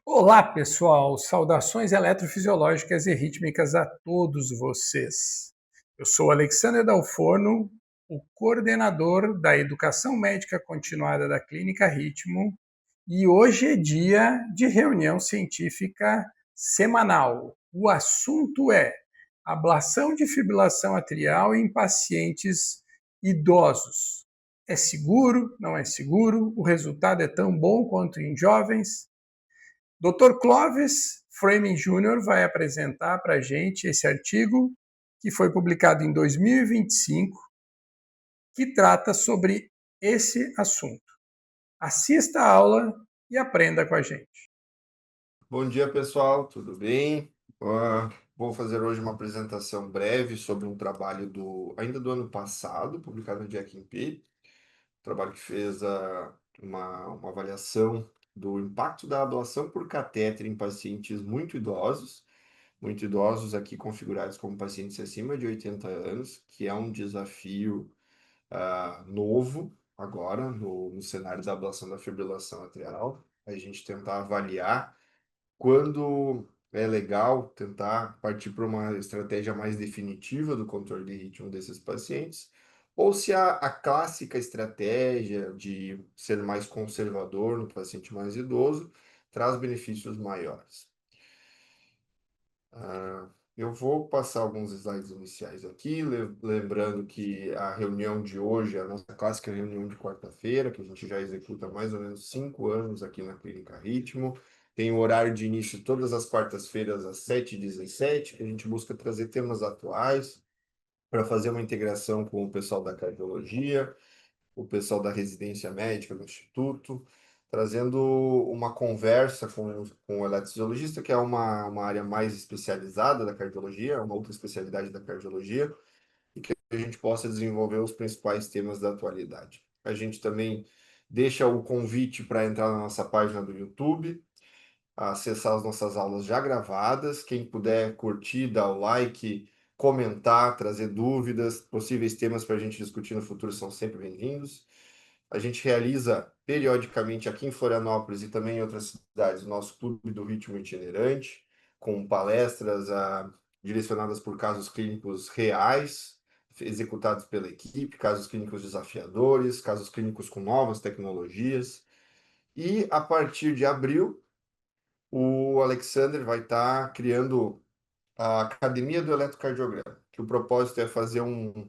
Olá, pessoal! Saudações eletrofisiológicas e rítmicas a todos vocês. Eu sou Alexander Dalforno, o coordenador da Educação Médica Continuada da Clínica Ritmo, e hoje é dia de reunião científica semanal. O assunto é ablação de fibrilação atrial em pacientes idosos. É seguro? Não é seguro? O resultado é tão bom quanto em jovens? Dr. Clóvis Framing Jr. vai apresentar para a gente esse artigo que foi publicado em 2025, que trata sobre esse assunto. Assista a aula e aprenda com a gente. Bom dia, pessoal, tudo bem? Vou fazer hoje uma apresentação breve sobre um trabalho ainda do ano passado, publicado no Jack P. Trabalho que fez uma avaliação do impacto da ablação por catéter em pacientes muito idosos aqui configurados como pacientes acima de 80 anos, que é um desafio novo agora no cenário da ablação da fibrilação atrial. A gente tentar avaliar quando é legal tentar partir para uma estratégia mais definitiva do controle de ritmo desses pacientes, ou se a clássica estratégia de ser mais conservador no paciente mais idoso traz benefícios maiores. Eu vou passar alguns slides iniciais aqui, lembrando que a reunião de hoje é a nossa clássica reunião de quarta-feira, que a gente já executa há mais ou menos 5 anos aqui na Clínica Ritmo. Tem o horário de início todas as quartas-feiras às 7h17, que a gente busca trazer temas atuais para fazer uma integração com o pessoal da cardiologia, o pessoal da residência médica do Instituto, trazendo uma conversa com o eletrofisiologista, que é uma área mais especializada da cardiologia, uma outra especialidade da cardiologia, e que a gente possa desenvolver os principais temas da atualidade. A gente também deixa o convite para entrar na nossa página do YouTube, acessar as nossas aulas já gravadas. Quem puder curtir, dar o like, comentar, trazer dúvidas, possíveis temas para a gente discutir no futuro são sempre bem-vindos. A gente realiza periodicamente aqui em Florianópolis e também em outras cidades o nosso Clube do Ritmo Itinerante, com palestras direcionadas por casos clínicos reais, executados pela equipe, casos clínicos desafiadores, casos clínicos com novas tecnologias. E a partir de abril, o Alexander vai estar criando a Academia do Eletrocardiograma, que o propósito é fazer um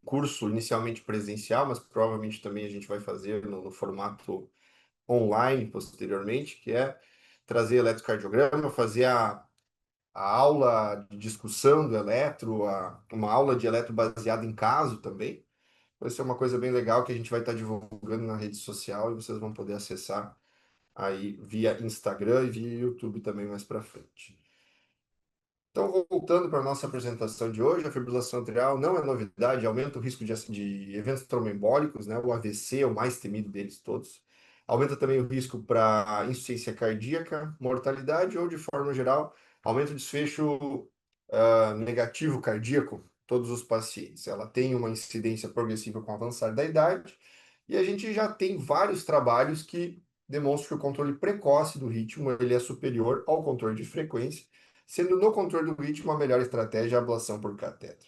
curso inicialmente presencial, mas provavelmente também a gente vai fazer no formato online posteriormente, que é trazer eletrocardiograma, fazer a aula de discussão do eletro, uma aula de eletro baseada em caso também. Vai ser uma coisa bem legal que a gente vai estar divulgando na rede social e vocês vão poder acessar aí via Instagram e via YouTube também mais para frente. Então, voltando para a nossa apresentação de hoje, a fibrilação atrial não é novidade, aumenta o risco de eventos tromboembólicos, né? O AVC é o mais temido deles todos. Aumenta também o risco para insuficiência cardíaca, mortalidade ou, de forma geral, aumenta o desfecho negativo cardíaco, todos os pacientes. Ela tem uma incidência progressiva com o avançar da idade e a gente já tem vários trabalhos que demonstram que o controle precoce do ritmo ele é superior ao controle de frequência, sendo no controle do ritmo a melhor estratégia a ablação por catéter.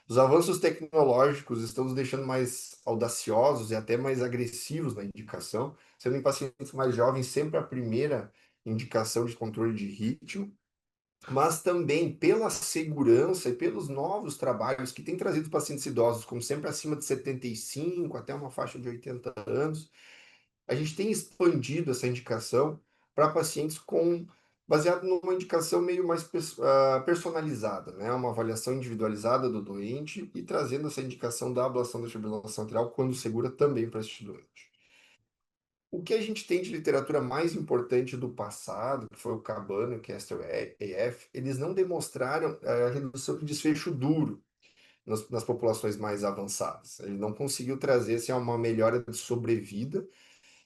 Os avanços tecnológicos estão nos deixando mais audaciosos e até mais agressivos na indicação, sendo em pacientes mais jovens sempre a primeira indicação de controle de ritmo, mas também pela segurança e pelos novos trabalhos que têm trazido pacientes idosos, como sempre acima de 75, até uma faixa de 80 anos, a gente tem expandido essa indicação para pacientes baseado numa indicação meio mais personalizada, né? Uma avaliação individualizada do doente e trazendo essa indicação da ablação da fibrilação atrial quando segura também para este doente. O que a gente tem de literatura mais importante do passado, que foi o Cabana e o Castle AF, eles não demonstraram a redução de desfecho duro nas populações mais avançadas. Ele não conseguiu trazer assim, uma melhora de sobrevida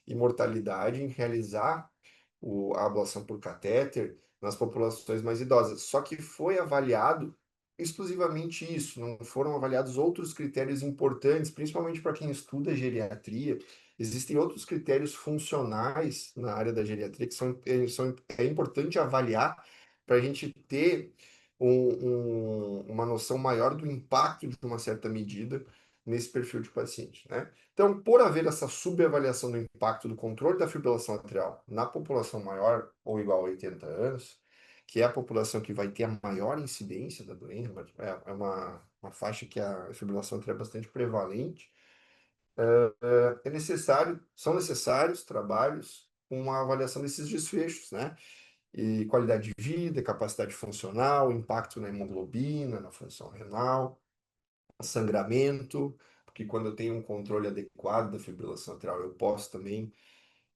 e mortalidade em realizar a ablação por catéter nas populações mais idosas. Só que foi avaliado exclusivamente isso, não foram avaliados outros critérios importantes, principalmente para quem estuda geriatria. Existem outros critérios funcionais na área da geriatria que é importante avaliar para a gente ter uma noção maior do impacto de uma certa medida nesse perfil de paciente, né? Então, por haver essa subavaliação do impacto do controle da fibrilação atrial na população maior ou igual a 80 anos, que é a população que vai ter a maior incidência da doença, é uma faixa que a fibrilação atrial é bastante prevalente, são necessários trabalhos com uma avaliação desses desfechos, né? E qualidade de vida, capacidade funcional, impacto na hemoglobina, na função renal, sangramento, porque quando eu tenho um controle adequado da fibrilação atrial, eu posso também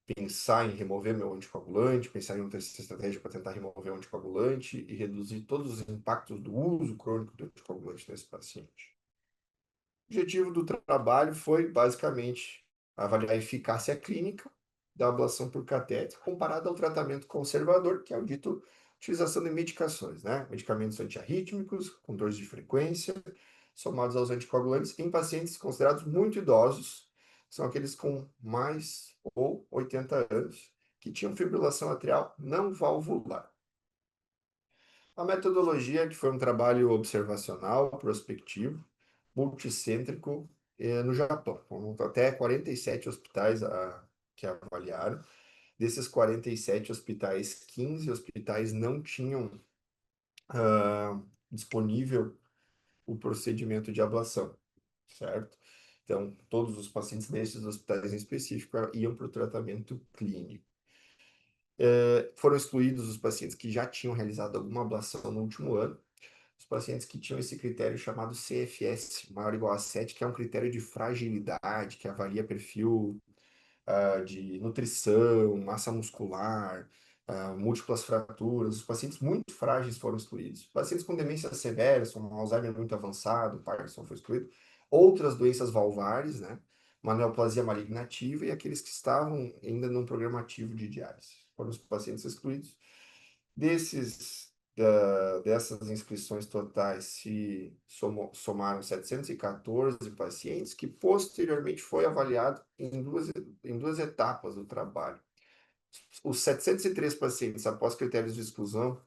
pensar em remover meu anticoagulante, pensar em outra estratégia para tentar remover o anticoagulante e reduzir todos os impactos do uso crônico do anticoagulante nesse paciente. O objetivo do trabalho foi, basicamente, avaliar a eficácia clínica da ablação por catéter comparada ao tratamento conservador, que é o dito utilização de medicações, né? Medicamentos antiarrítmicos, com dores de frequência, somados aos anticoagulantes em pacientes considerados muito idosos, são aqueles com mais ou 80 anos, que tinham fibrilação atrial não valvular. A metodologia, que foi um trabalho observacional, prospectivo, multicêntrico, no Japão. Foram até 47 hospitais que avaliaram. Desses 47 hospitais, 15 hospitais não tinham disponível o procedimento de ablação, certo? Então, todos os pacientes desses hospitais em específico iam para o tratamento clínico. Foram excluídos os pacientes que já tinham realizado alguma ablação no último ano, os pacientes que tinham esse critério chamado CFS, maior ou igual a 7, que é um critério de fragilidade, que avalia perfil de nutrição, massa muscular, múltiplas fraturas. Os pacientes muito frágeis foram excluídos. Pacientes com demência severa, com Alzheimer muito avançado, Parkinson foi excluído. Outras doenças valvares, né? Uma neoplasia maligna ativa e aqueles que estavam ainda num programa ativo de diálise. Foram os pacientes excluídos. Dessas inscrições totais somaram 714 pacientes, que posteriormente foi avaliado em duas etapas do trabalho. Os 703 pacientes, após critérios de exclusão,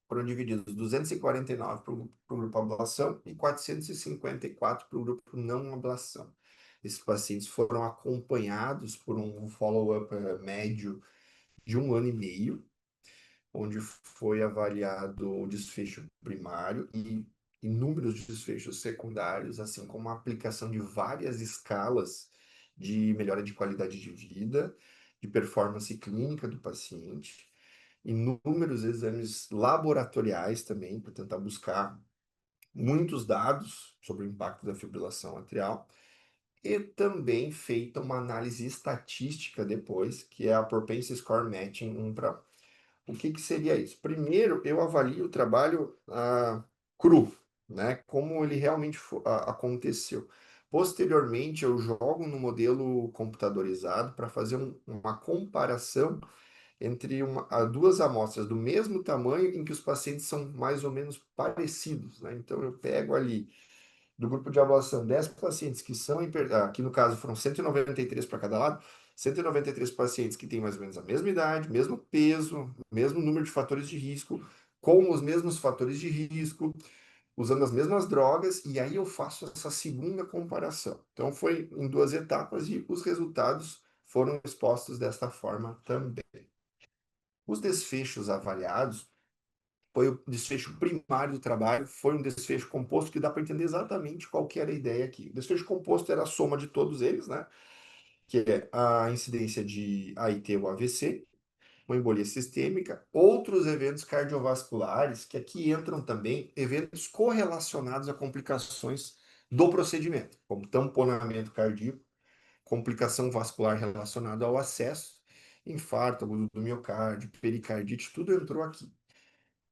foram divididos 249 para o grupo ablação e 454 para o grupo não ablação. Esses pacientes foram acompanhados por um follow-up médio de 1 ano e meio, onde foi avaliado o desfecho primário e inúmeros desfechos secundários, assim como a aplicação de várias escalas de melhora de qualidade de vida, de performance clínica do paciente, inúmeros exames laboratoriais também, para tentar buscar muitos dados sobre o impacto da fibrilação atrial, e também feita uma análise estatística depois, que é a Propensity Score Matching 1 para. O que seria isso? Primeiro, eu avalio o trabalho cru, né? Como ele realmente aconteceu. Posteriormente, eu jogo no modelo computadorizado para fazer uma comparação entre duas amostras do mesmo tamanho em que os pacientes são mais ou menos parecidos, né? Então, eu pego ali do grupo de avaliação 10 pacientes que são, aqui no caso foram 193 para cada lado, 193 pacientes que têm mais ou menos a mesma idade, mesmo peso, mesmo número de fatores de risco, com os mesmos fatores de risco, usando as mesmas drogas, e aí eu faço essa segunda comparação. Então foi em duas etapas e os resultados foram expostos desta forma também. Os desfechos avaliados foi o desfecho primário do trabalho, foi um desfecho composto que dá para entender exatamente qual que era a ideia aqui. O desfecho composto era a soma de todos eles, né? Que é a incidência de AIT ou AVC, uma embolia sistêmica, outros eventos cardiovasculares, que aqui entram também eventos correlacionados a complicações do procedimento, como tamponamento cardíaco, complicação vascular relacionada ao acesso, infarto agudo do miocárdio, pericardite, tudo entrou aqui.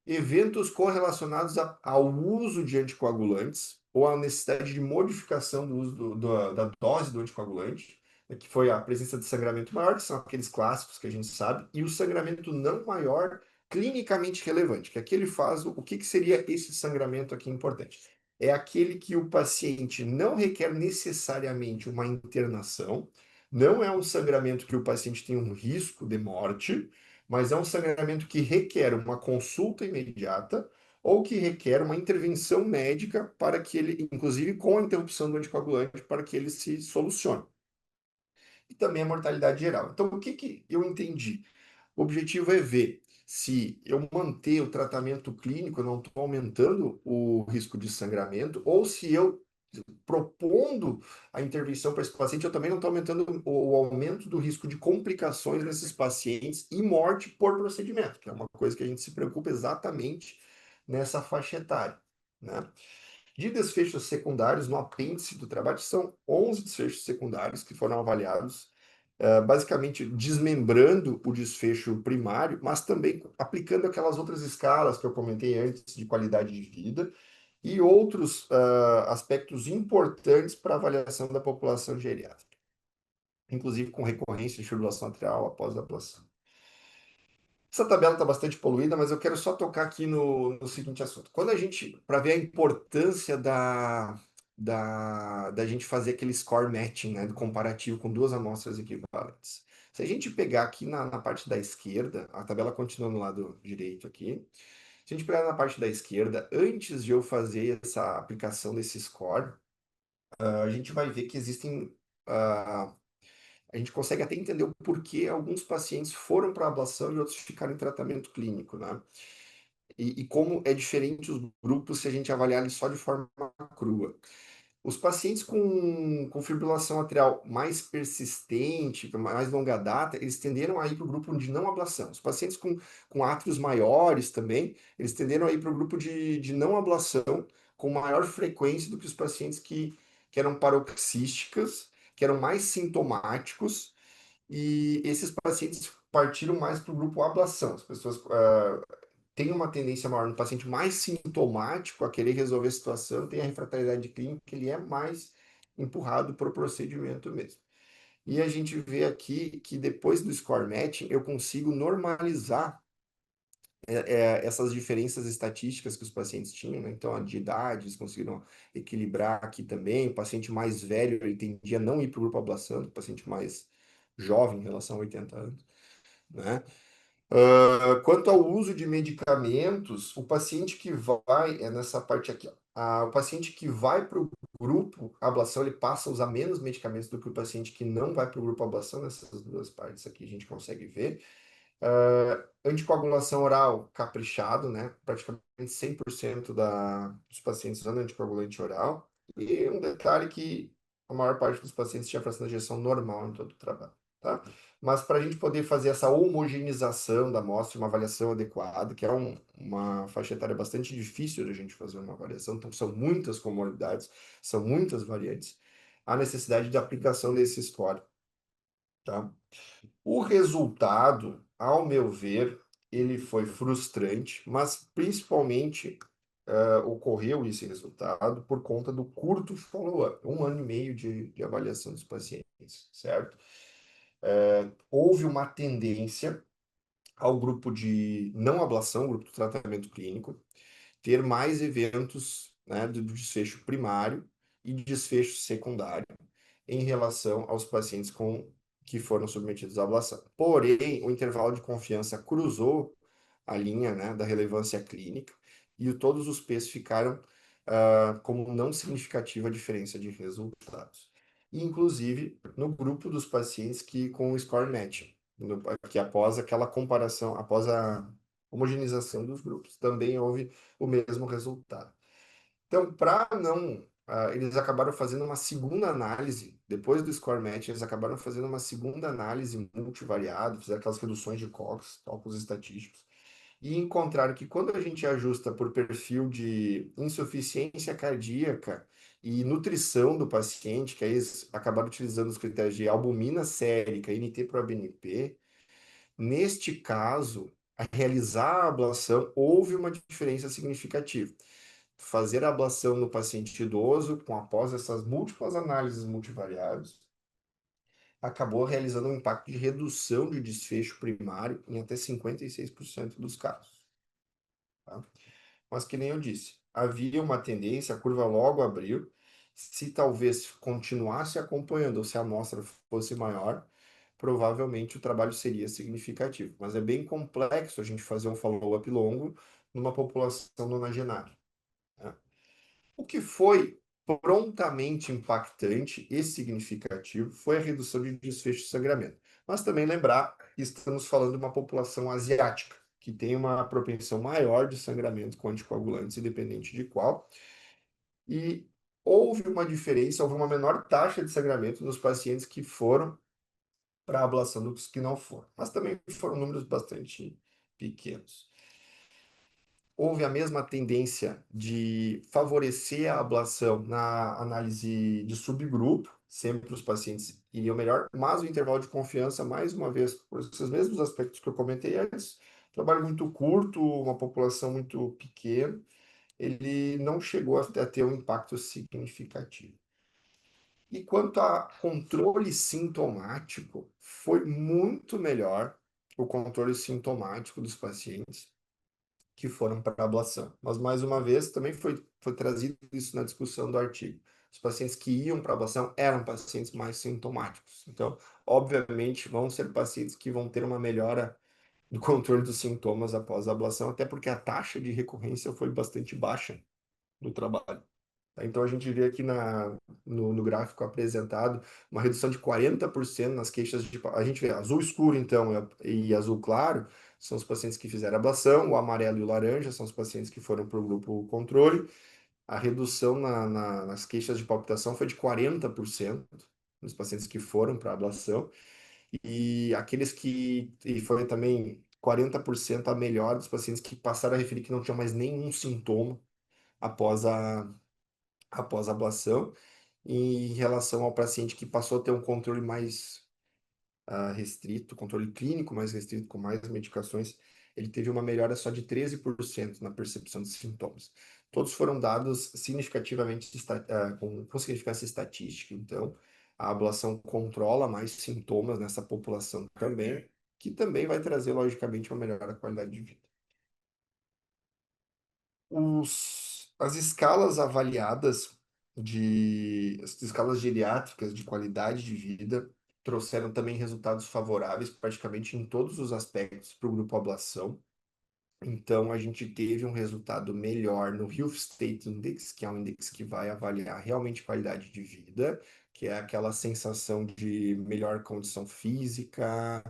Eventos correlacionados ao uso de anticoagulantes ou à necessidade de modificação do uso da dose do anticoagulante, né, que foi a presença de sangramento maior, que são aqueles clássicos que a gente sabe, e o sangramento não maior clinicamente relevante, que aqui ele faz o que seria esse sangramento aqui importante. É aquele que o paciente não requer necessariamente uma internação, não é um sangramento que o paciente tem um risco de morte, mas é um sangramento que requer uma consulta imediata ou que requer uma intervenção médica para que ele, inclusive com a interrupção do anticoagulante, para que ele se solucione. E também a mortalidade geral. Então, o que que eu entendi? O objetivo é ver se eu manter o tratamento clínico, eu não estou aumentando o risco de sangramento, ou se eu propondo a intervenção para esse paciente, eu também não estou aumentando o aumento do risco de complicações nesses pacientes e morte por procedimento, que é uma coisa que a gente se preocupa exatamente nessa faixa etária, né? De desfechos secundários, no apêndice do trabalho, são 11 desfechos secundários que foram avaliados, basicamente desmembrando o desfecho primário, mas também aplicando aquelas outras escalas que eu comentei antes de qualidade de vida e outros aspectos importantes para a avaliação da população geriátrica, inclusive com recorrência de fibrilação atrial após a ablação. Essa tabela está bastante poluída, mas eu quero só tocar aqui no seguinte assunto. Quando a gente, para ver a importância da gente fazer aquele score matching, né, do comparativo com duas amostras equivalentes. Se a gente pegar aqui na parte da esquerda, a tabela continua no lado direito aqui. Se a gente pegar na parte da esquerda, antes de eu fazer essa aplicação desse score, a gente vai ver que existem ah, a gente consegue até entender o porquê alguns pacientes foram para a ablação e outros ficaram em tratamento clínico, né? E como é diferente os grupos se a gente avaliar ele só de forma crua. Os pacientes com fibrilação atrial mais persistente, mais longa data, eles tenderam a ir para o grupo de não ablação. Os pacientes com átrios maiores também, eles tenderam a ir para o grupo de não ablação com maior frequência do que os pacientes que eram paroxísticas, que eram mais sintomáticos, e esses pacientes partiram mais para o grupo ablação. As pessoas têm uma tendência maior no paciente mais sintomático a querer resolver a situação, tem a refratariedade clínica, ele é mais empurrado para o procedimento mesmo. E a gente vê aqui que depois do score matching, eu consigo normalizar essas diferenças estatísticas que os pacientes tinham, né? Então, a de idade, eles conseguiram equilibrar aqui também. O paciente mais velho, ele tendia a não ir para o grupo ablação, o paciente mais jovem em relação a 80 anos, né? Quanto ao uso de medicamentos, o paciente que vai, é nessa parte aqui, ó, o paciente que vai para o grupo ablação, ele passa a usar menos medicamentos do que o paciente que não vai para o grupo ablação, nessas duas partes aqui a gente consegue ver. Anticoagulação oral caprichado, né? Praticamente 100% dos pacientes usando anticoagulante oral. E um detalhe que a maior parte dos pacientes tinha fração de ejeção normal em todo o trabalho, tá? Mas para a gente poder fazer essa homogeneização da amostra, uma avaliação adequada, que é uma faixa etária bastante difícil de a gente fazer uma avaliação, então são muitas comorbidades, são muitas variantes, há necessidade de aplicação desse score, tá? O resultado, ao meu ver, ele foi frustrante, mas principalmente ocorreu esse resultado por conta do curto follow-up, 1 ano e meio de avaliação dos pacientes, certo? Houve uma tendência ao grupo de não ablação, grupo de tratamento clínico, ter mais eventos, né, do desfecho primário e desfecho secundário em relação aos pacientes que foram submetidos à ablação. Porém, o intervalo de confiança cruzou a linha, né, da relevância clínica e todos os P's ficaram como não significativa a diferença de resultados. Inclusive no grupo dos pacientes que com o score matching, que após aquela comparação, após a homogeneização dos grupos, também houve o mesmo resultado. Então, para não. Eles acabaram fazendo uma segunda análise, depois do score match, eles acabaram fazendo uma segunda análise multivariada, fizeram aquelas reduções de Cox, cálculos estatísticos, e encontraram que quando a gente ajusta por perfil de insuficiência cardíaca e nutrição do paciente, que aí eles acabaram utilizando os critérios de albumina sérica, NT-proBNP, neste caso, a realizar a ablação, houve uma diferença significativa. Fazer a ablação no paciente idoso, após essas múltiplas análises multivariadas, acabou realizando um impacto de redução de desfecho primário em até 56% dos casos. Tá? Mas que nem eu disse, havia uma tendência, a curva logo abriu. Se talvez continuasse acompanhando, ou se a amostra fosse maior, provavelmente o trabalho seria significativo. Mas é bem complexo a gente fazer um follow-up longo numa população nonagenária. Né? O que foi prontamente impactante e significativo foi a redução de desfecho de sangramento. Mas também lembrar que estamos falando de uma população asiática, que tem uma propensão maior de sangramento com anticoagulantes, independente de qual, e houve uma diferença, houve uma menor taxa de sangramento nos pacientes que foram para a ablação do que os que não foram. Mas também foram números bastante pequenos. Houve a mesma tendência de favorecer a ablação na análise de subgrupo, sempre os pacientes iriam melhor, mas o intervalo de confiança, mais uma vez, por esses mesmos aspectos que eu comentei antes, trabalho muito curto, uma população muito pequena, ele não chegou a ter um impacto significativo. E quanto a controle sintomático, foi muito melhor o controle sintomático dos pacientes que foram para a ablação. Mas, mais uma vez, também foi trazido isso na discussão do artigo. Os pacientes que iam para a ablação eram pacientes mais sintomáticos. Então, obviamente, vão ser pacientes que vão ter uma melhora do controle dos sintomas após a ablação, até porque a taxa de recorrência foi bastante baixa no trabalho. Então, a gente vê aqui no gráfico apresentado uma redução de 40% nas queixas de. A gente vê azul escuro, então, e azul claro, são os pacientes que fizeram ablação, o amarelo e o laranja são os pacientes que foram para o grupo controle. A redução nas queixas de palpitação foi de 40% nos pacientes que foram para a ablação, e aqueles que. E foi também 40% a melhor dos pacientes que passaram a referir que não tinham mais nenhum sintoma após a ablação, em relação ao paciente que passou a ter um controle mais restrito, controle clínico mais restrito, com mais medicações, ele teve uma melhora só de 13% na percepção de sintomas. Todos foram dados significativamente com significância estatística, então a ablação controla mais sintomas nessa população também, que também vai trazer, logicamente, uma melhora da qualidade de vida. As escalas avaliadas as escalas geriátricas de qualidade de vida trouxeram também resultados favoráveis praticamente em todos os aspectos para o grupo ablação. Então, a gente teve um resultado melhor no Health State Index, que é um índice que vai avaliar realmente qualidade de vida, que é aquela sensação de melhor condição física,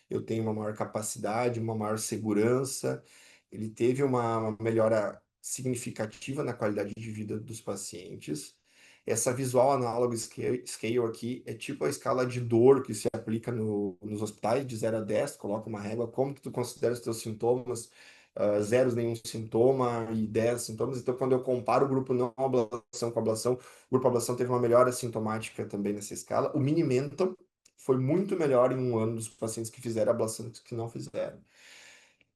eu tenho uma maior capacidade, uma maior segurança. Ele teve uma melhora significativa na qualidade de vida dos pacientes. Essa Visual Analog Scale aqui é tipo a escala de dor que se aplica nos hospitais, de 0 a 10, coloca uma régua, como que tu considera os teus sintomas, zeros nenhum sintoma e 10 sintomas. Então, quando eu comparo o grupo não ablação com ablação, o grupo ablação teve uma melhora sintomática também nessa escala. O Mini-Mental foi muito melhor em um ano dos pacientes que fizeram ablação do que não fizeram.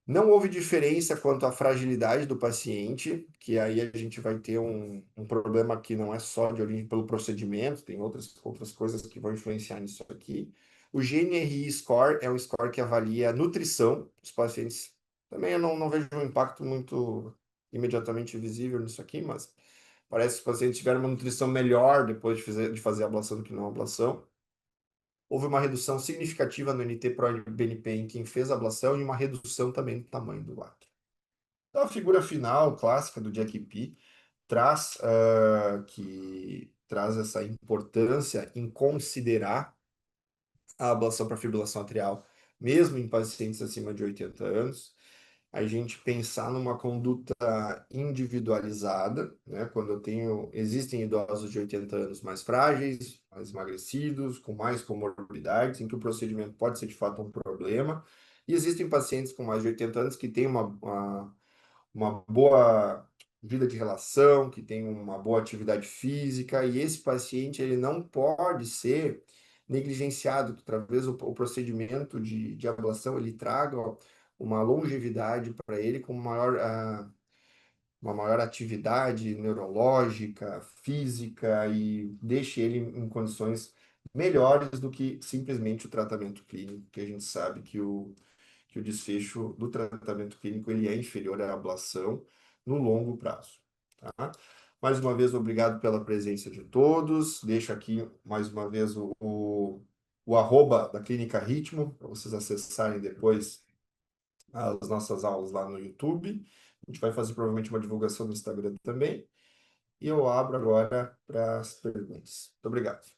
Não houve diferença quanto à fragilidade do paciente, que aí a gente vai ter um problema que não é só de origem pelo procedimento, tem outras coisas que vão influenciar nisso aqui. O GNRI Score é um score que avalia a nutrição dos pacientes. Também eu não vejo um impacto muito imediatamente visível nisso aqui, mas parece que os pacientes tiveram uma nutrição melhor depois de fazer a ablação do que não a ablação. Houve uma redução significativa no NT-proBNP em quem fez a ablação e uma redução também do tamanho do lábio. Então, a figura final clássica do Jack P traz essa importância em considerar a ablação para fibrilação atrial, mesmo em pacientes acima de 80 anos. A gente pensar numa conduta individualizada, né? Quando existem idosos de 80 anos mais frágeis, mais emagrecidos, com mais comorbidades, em que o procedimento pode ser de fato um problema, e existem pacientes com mais de 80 anos que têm uma boa vida de relação, que têm uma boa atividade física, e esse paciente ele não pode ser negligenciado, que talvez o procedimento de ablação ele traga uma longevidade para ele com uma maior atividade neurológica, física e deixe ele em condições melhores do que simplesmente o tratamento clínico, que a gente sabe que o desfecho do tratamento clínico ele é inferior à ablação no longo prazo. Tá? Mais uma vez, obrigado pela presença de todos. Deixo aqui mais uma vez o arroba da Clínica Ritmo, para vocês acessarem depois as nossas aulas lá no YouTube. A gente vai fazer provavelmente uma divulgação no Instagram também. E eu abro agora para as perguntas. Muito obrigado.